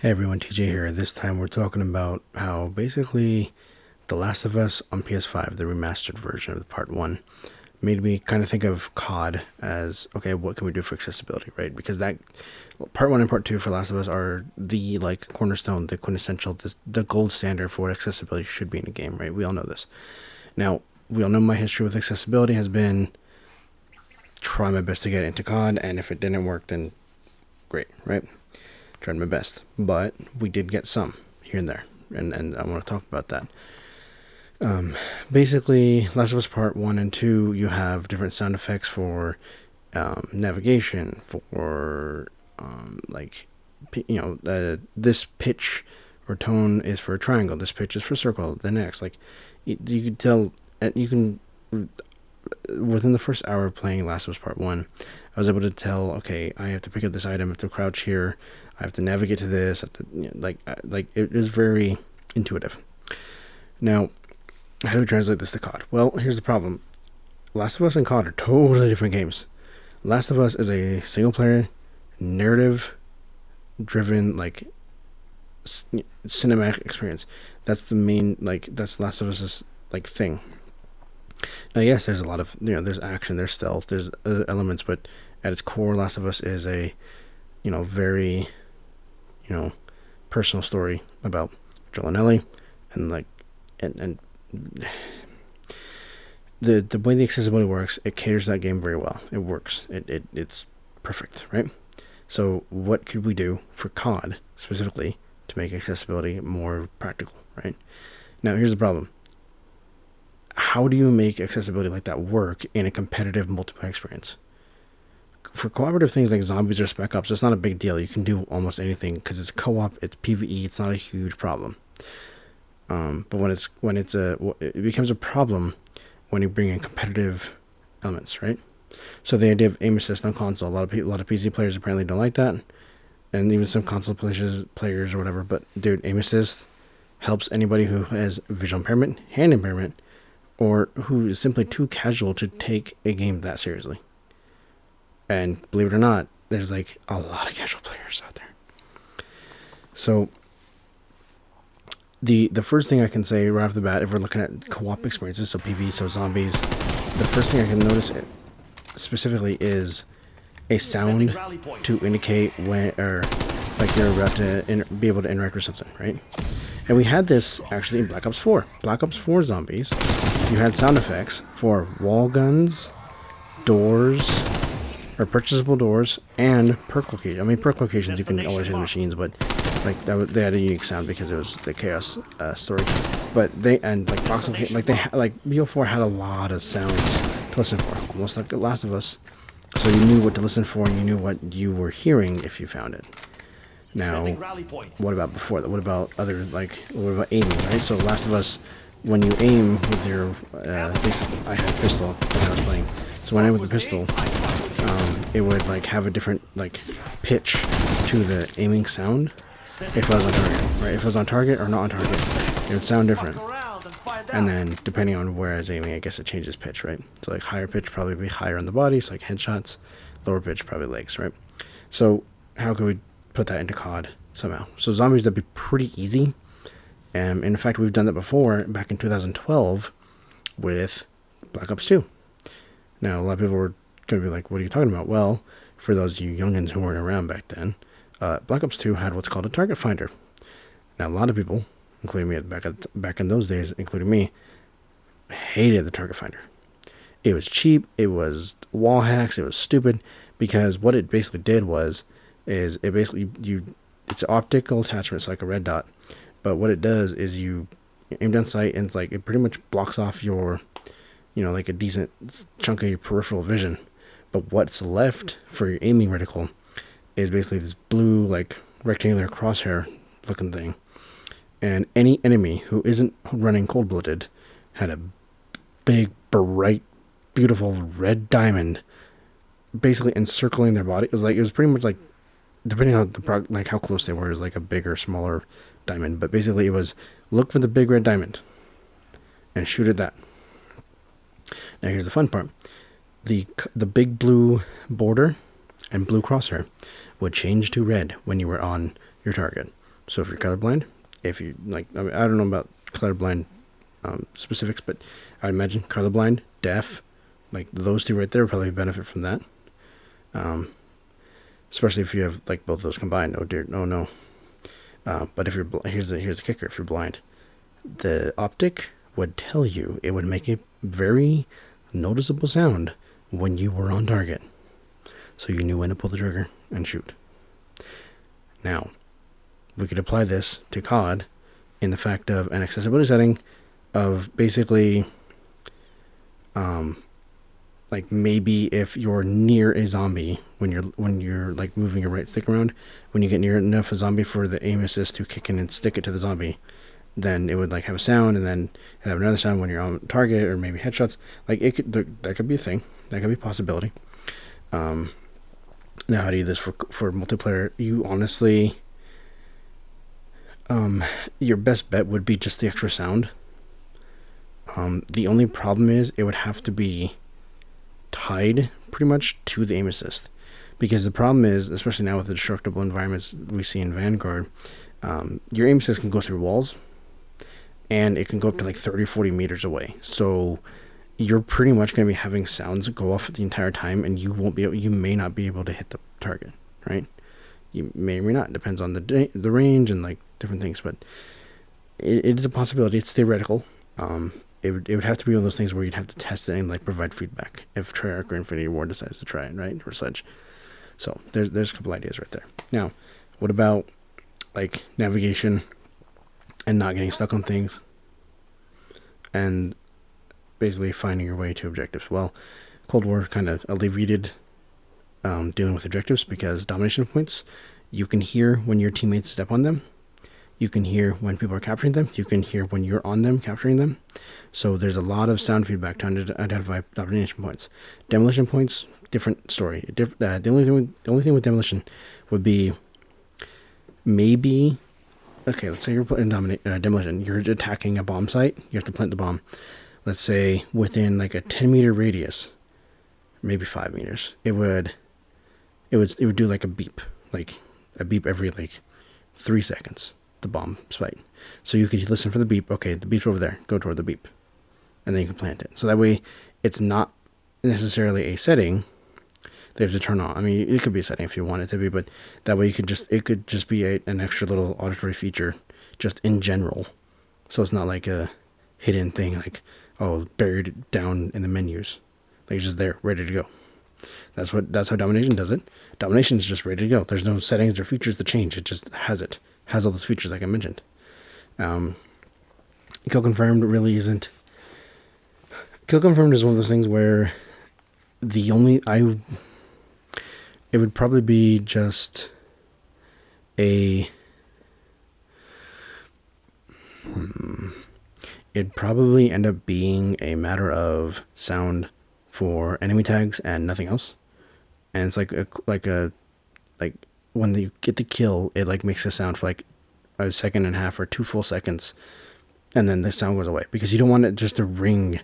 Hey everyone, TJ here. This time we're talking about how basically The Last of Us on PS5, the remastered version of the Part 1, made me kind of think of COD as, okay, what can we do for accessibility, right? Because that Part 1 and Part 2 for Last of Us are the cornerstone, the quintessential, the gold standard for what accessibility should be in a game, right? We all know this. Now, we all know my history with accessibility has been try my best to get into COD, and if it didn't work, then great, right? Tried my best, but we did get some here and there, and I want to talk about that. Basically, Last of Us Part 1 and 2, you have different sound effects for navigation, for this pitch or tone is for a triangle, this pitch is for circle, the next. You can tell, you can, within the first hour of playing Last of Us Part 1, I was able to tell, okay, I have to pick up this item, I have to crouch here, I have to navigate to this, I have to, it is very intuitive. Now, how do we translate this to COD? Well, here's the problem. Last of Us and COD are totally different games. Last of Us is a single-player, narrative-driven, cinematic experience. That's the main, that's Last of Us's, thing. Now, yes, there's a lot of, there's action, there's stealth, there's other elements, but at its core, Last of Us is a, very, personal story about Joel and Ellie, and and the way the accessibility works, it caters that game very well. It works. It's perfect, right? So what could we do for COD specifically to make accessibility more practical, right? Now here's the problem. How do you make accessibility like that work in a competitive multiplayer experience? For cooperative things like zombies or spec ops, it's not a big deal. You can do almost anything because it's co-op, it's PvE, it's not a huge problem. But it becomes a problem when you bring in competitive elements, right? So the idea of aim assist on console, a lot of PC players apparently don't like that, and even some console players or whatever. But dude, aim assist helps anybody who has visual impairment, hand impairment, or who is simply too casual to take a game that seriously. And believe it or not, there's a lot of casual players out there. So the first thing I can say right off the bat, if we're looking at co-op experiences, so PvE, so zombies, the first thing I can notice specifically is a sound to indicate when, or you're about to be able to interact with something, right? And we had this actually in Black Ops 4. Black Ops 4 zombies, you had sound effects for wall guns, doors, or purchasable doors, and perk locations. I mean, perk locations you can always hit machines, but they had a unique sound because it was the chaos story. But they and box BO4 had a lot of sounds to listen for, almost like The Last of Us. So you knew what to listen for, and you knew what you were hearing if you found it. Now, what about before that? What about what about aiming, right? So Last of Us, when you aim with your, I had a pistol when I was playing. So when I aimed with the pistol, it would have a different pitch to the aiming sound if I was on target, right? If it was on target or not on target, it would sound different. And then depending on where I was aiming, I guess it changes pitch, right? So higher pitch probably be higher on the body, so headshots. Lower pitch probably legs, right? So how can we put that into COD somehow? So zombies, that'd be pretty easy. In fact, we've done that before back in 2012 with Black Ops 2. Now, a lot of people were going to be like, what are you talking about? Well, for those of you youngins who weren't around back then, Black Ops 2 had what's called a target finder. Now, a lot of people, including me back in those days, including me, hated the target finder. It was cheap, it was wall hacks, it was stupid, because what it basically did is it basically, it's an optical attachment, it's like a red dot, but what it does is you aim down sight, and it pretty much blocks off your, a decent chunk of your peripheral vision. But what's left for your aiming reticle is basically this blue, rectangular crosshair looking thing. And any enemy who isn't running cold-blooded had a big, bright, beautiful red diamond basically encircling their body. It was pretty much depending on how close they were, it was a bigger, smaller diamond. But basically it was, look for the big red diamond and shoot at that. Now here's the fun part. The big blue border and blue crosshair would change to red when you were on your target. So if you're colorblind, if you like, I mean, I don't know about colorblind specifics, but I imagine colorblind, deaf, like those two right there probably benefit from that. Especially if you have like both of those combined. Oh dear, oh no. But if you're here's the kicker: if you're blind, the optic would tell you, it would make a very noticeable sound when you were on target, so you knew when to pull the trigger and shoot. Now, we could apply this to COD in the fact of an accessibility setting of basically, like maybe if you're near a zombie when you're like moving your right stick around, when you get near enough a zombie for the aim assist to kick in and stick it to the zombie, then it would like have a sound, and then have another sound when you're on target, or maybe headshots. Like it could, that could be a thing, that could be a possibility. Now how do you do this for multiplayer? You honestly, your best bet would be just the extra sound. The only problem is it would have to be tied pretty much to the aim assist, because the problem is, especially now with the destructible environments we see in Vanguard, your aim assist can go through walls, and it can go up to like 30-40 meters away. So you're pretty much going to be having sounds go off the entire time, and you may not be able to hit the target, right? You may or may not, depends on the range and like different things, but it is a possibility. It's theoretical. It would have to be one of those things where you'd have to test it and like provide feedback if Treyarch or Infinity Ward decides to try it, right, or such. So there's a couple ideas right there. Now, what about like navigation and not getting stuck on things, and basically finding your way to objectives? Well, Cold War kind of alleviated dealing with objectives, because domination points, you can hear when your teammates step on them. You can hear when people are capturing them. You can hear when you're on them, capturing them. So there's a lot of sound feedback to identify domination points. Demolition points, different story. The only thing with demolition would be maybe, okay, let's say you're putting demolition. You're attacking a bomb site. You have to plant the bomb. Let's say within like a 10-meter radius, maybe 5 meters. It would do like a beep every like 3 seconds. The bomb site. So you could listen for the beep. Okay, the beep's over there. Go toward the beep. And then you can plant it. So that way it's not necessarily a setting they have to turn on. I mean, it could be a setting if you want it to be, but that way it could just be an extra little auditory feature just in general. So it's not like a hidden thing, like, oh, buried down in the menus. Like it's just there, ready to go. That's how Domination does it. Domination is just ready to go. There's no settings or features to change. It just has it. Has all those features like I mentioned. Kill Confirmed really isn't. Kill Confirmed is one of those things where it would probably be just it'd probably end up being a matter of sound for enemy tags and nothing else. And it's like when you get the kill, it like makes a sound for like a second and a half or 2 full seconds, and then the sound goes away, because you don't want it just to ring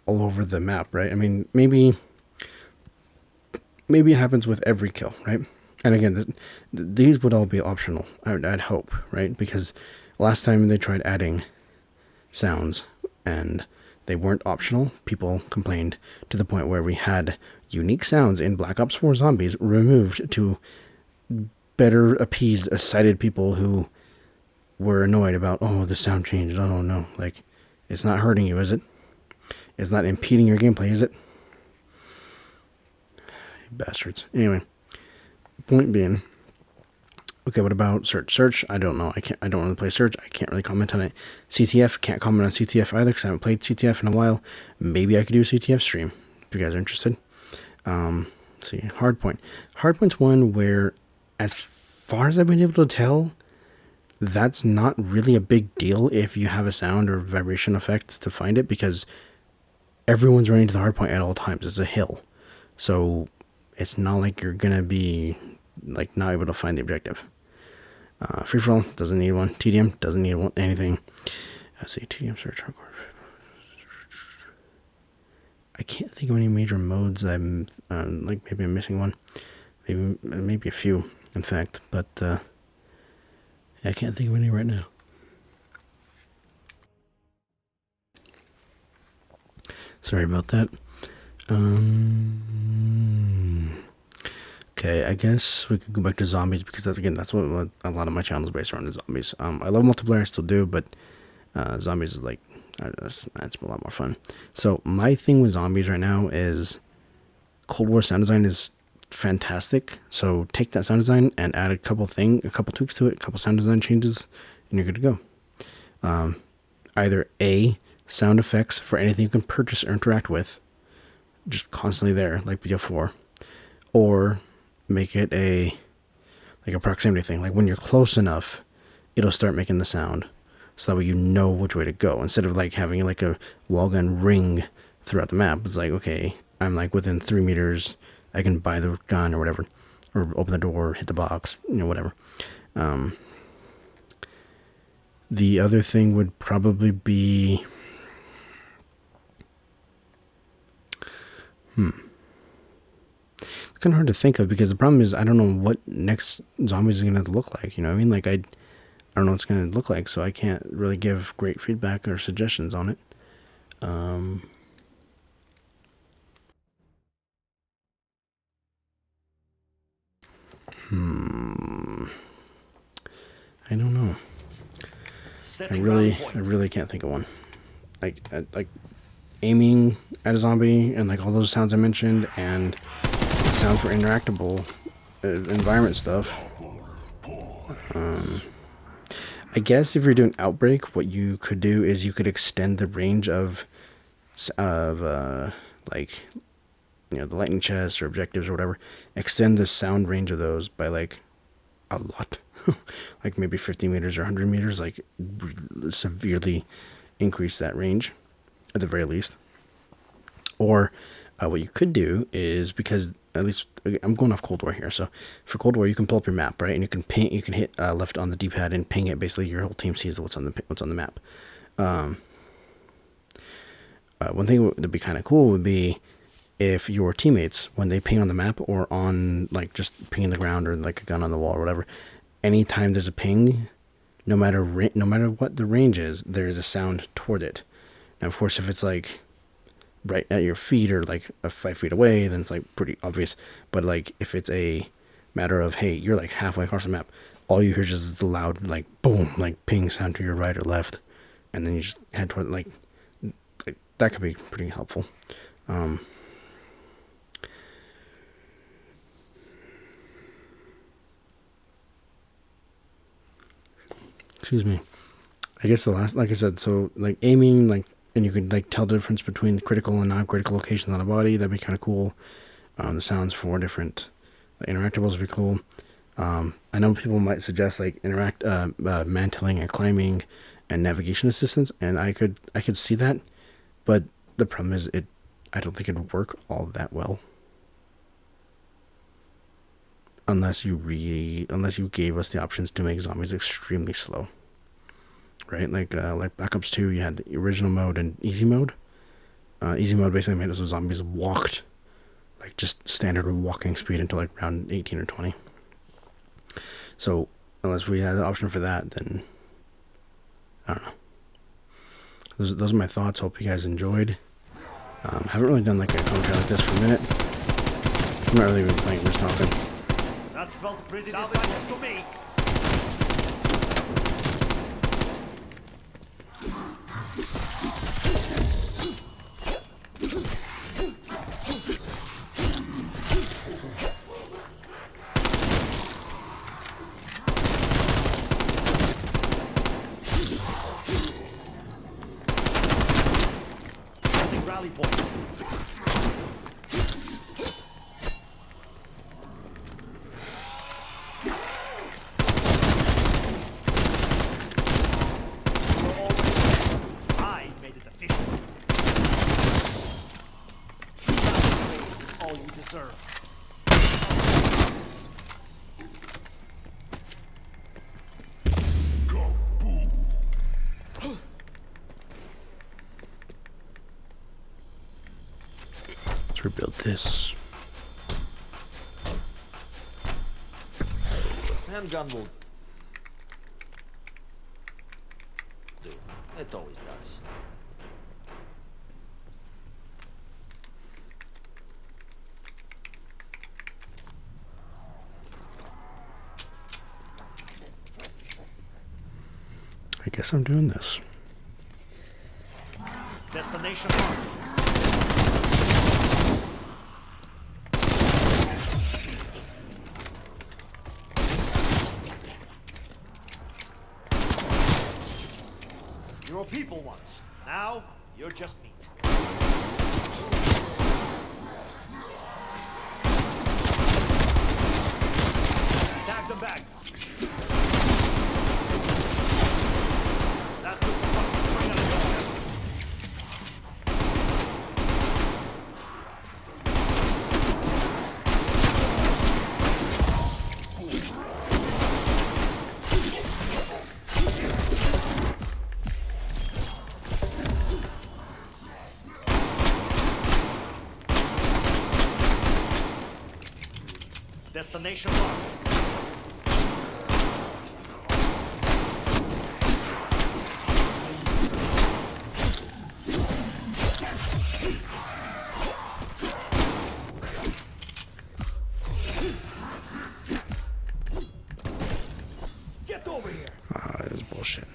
all over the map, right? I mean, maybe it happens with every kill, right? And again, these would all be optional, I'd hope, right? Because last time they tried adding sounds and they weren't optional, people complained to the point where we had unique sounds in Black Ops 4 Zombies removed to better appease sighted people who were annoyed about, oh, the sound changed. I don't know. Like, it's not hurting you, is it? It's not impeding your gameplay, is it? Bastards. Anyway, point being, okay, what about search? Search, I don't know. I don't want to play search. I can't really comment on it. CTF, can't comment on CTF either, because I haven't played CTF in a while. Maybe I could do a CTF stream if you guys are interested. Let's see, Hardpoint. Hardpoint's one where, as far as I've been able to tell, that's not really a big deal if you have a sound or vibration effect to find it, because everyone's running to the hardpoint at all times. It's a hill. So it's not like you're going to be like not able to find the objective. Free for all doesn't need one. TDM doesn't need one, anything. Let's see, TDM search hardcore. I can't think of any major modes. I'm like, maybe I'm missing one. Maybe a few, in fact. But I can't think of any right now. Sorry about that. Okay, I guess we could go back to zombies because that's what a lot of my channel is based around is zombies. I love multiplayer, I still do, but zombies is like, that's a lot more fun. So my thing with zombies right now is Cold War sound design is fantastic. So take that sound design and add a couple tweaks to it, a couple sound design changes, and you're good to go. Either A, sound effects for anything you can purchase or interact with, just constantly there, like BO4, or make it like a proximity thing. Like when you're close enough, it'll start making the sound, so that way you know which way to go. Instead of like having like a wall gun ring throughout the map, it's like, okay, I'm like within 3 meters, I can buy the gun or whatever, or open the door, hit the box, whatever. The other thing would probably be, it's kind of hard to think of because the problem is I don't know what next zombies is going to look like. You know what I mean? Like I don't know what it's going to look like, so I can't really give great feedback or suggestions on it. I don't know. I really can't think of one. Like aiming at a zombie and like all those sounds I mentioned and sounds for interactable environment stuff. I guess if you're doing outbreak, what you could do is you could extend the range of like the lightning chests or objectives or whatever. Extend the sound range of those by like a lot, like maybe 50 meters or 100 meters. Like severely increase that range at the very least. Or what you could do is, because at least I'm going off Cold War here, so for Cold War you can pull up your map, right, and you can ping, you can hit left on the D-pad and ping it. Basically, your whole team sees what's on the map. One thing that'd be kind of cool would be if your teammates, when they ping on the map or on like just pinging the ground or like a gun on the wall or whatever, anytime there's a ping, no matter what the range is, there is a sound toward it. Now, of course, if it's like right at your feet or like 5 feet away, then it's like pretty obvious. But like if it's a matter of, hey, you're like halfway across the map, all you hear just is the loud like boom, like ping sound to your right or left, and then you just head toward like that could be pretty helpful. Excuse me. I guess the last, like I said, so like aiming, like, and you could like tell the difference between critical and non-critical locations on the body. That'd be kind of cool. The sounds for different interactables would be cool. I know people might suggest like mantling and climbing and navigation assistance, and I could see that, but the problem is I don't think it'd work all that well unless you gave us the options to make zombies extremely slow. Right, like Black Ops 2, you had the original mode and easy mode. Easy mode basically made it so zombies walked, like just standard walking speed until like around 18 or 20. So unless we had the option for that, then I don't know. Those are my thoughts. Hope you guys enjoyed. Haven't really done like a commentary like this for a minute. I'm not really even playing, we're just talking. That felt pretty decisive to me. Rally point. I made it official. That is all you deserve. Let's rebuild this. Handgun will It always does. I guess I'm doing this. Destination marked. You were people once. Now, you're just meat. Tag them back. That took the fucking spring out of your step. Destination marked. Get over here. Ah, this is bullshit.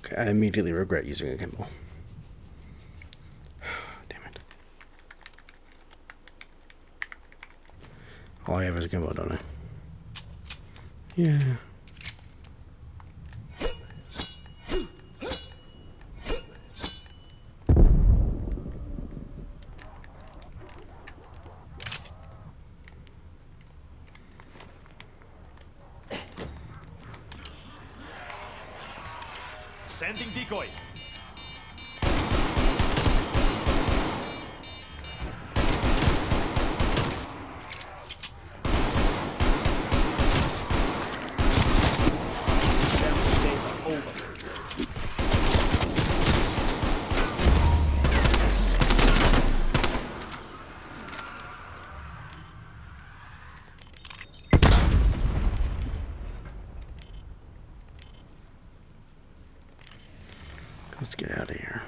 Okay, I immediately regret using a gimbal. Damn it. All I have is a gimbal, don't I? Yeah. Sending decoy. Family days are over. Let's get out of here.